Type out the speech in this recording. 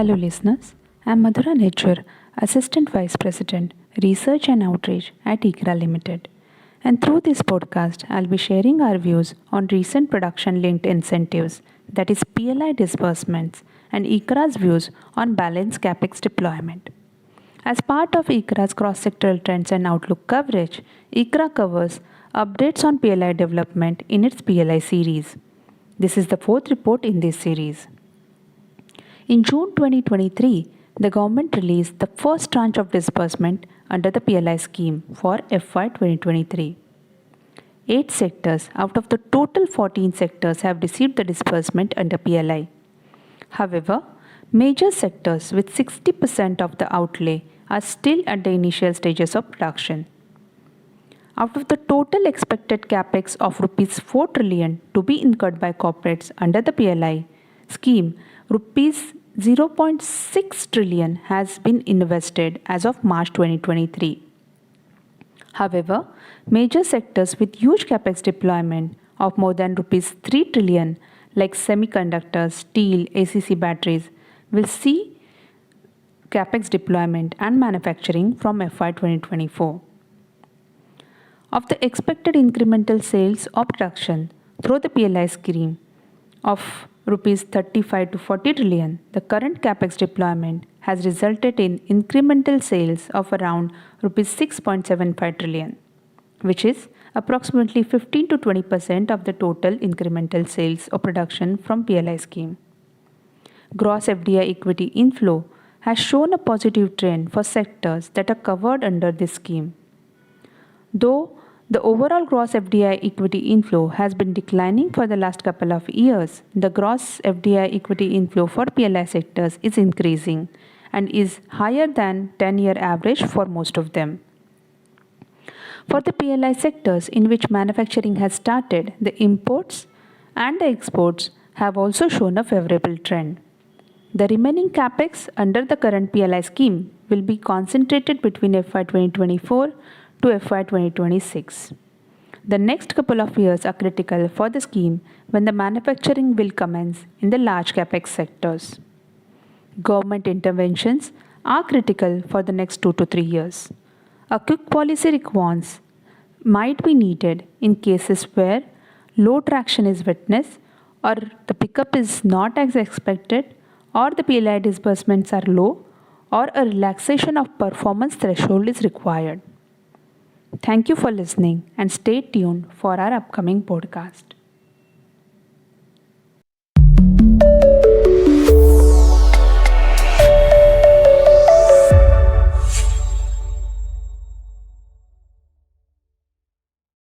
Hello, listeners. I'm Madhura Nejjur, Assistant Vice President, Research and Outreach at ICRA Limited. And through this podcast, I'll be sharing our views on recent production linked incentives, that is, PLI disbursements, and ICRA's views on Balance CAPEX deployment. As part of ICRA's cross sectoral trends and outlook coverage, ICRA covers updates on PLI development in its PLI series. This is the fourth report in this series. In June 2023, the government released the first tranche of disbursement under the PLI scheme for FY 2023. 8 sectors out of the total 14 sectors have received the disbursement under PLI. However, major sectors with 60% of the outlay are still at the initial stages of production. Out of the total expected capex of Rs 4 trillion to be incurred by corporates under the PLI scheme, Rs 0.6 trillion has been invested as of March 2023. However, major sectors with huge capex deployment of more than Rs 3 trillion like semiconductors, steel, ACC batteries will see capex deployment and manufacturing from FY 2024. Of the expected incremental sales or production through the PLI scheme of Rs 35 to 40 trillion, the current capex deployment has resulted in incremental sales of around Rs 6.75 trillion, which is approximately 15 to 20% of the total incremental sales or production from PLI scheme. Gross FDI equity inflow has shown a positive trend for sectors that are covered under this scheme. Though the overall gross FDI equity inflow has been declining for the last couple of years, the gross FDI equity inflow for PLI sectors is increasing and is higher than 10-year average for most of them. For the PLI sectors in which manufacturing has started, the imports and the exports have also shown a favorable trend. The remaining capex under the current PLI scheme will be concentrated between FY 2024 to FY 2026. The next couple of years are critical for the scheme when the manufacturing will commence in the large capex sectors. Government interventions are critical for the next 2 to 3 years. A quick policy response might be needed in cases where low traction is witnessed, or the pickup is not as expected, or the PLI disbursements are low, or a relaxation of performance threshold is required. Thank you for listening and stay tuned for our upcoming podcast.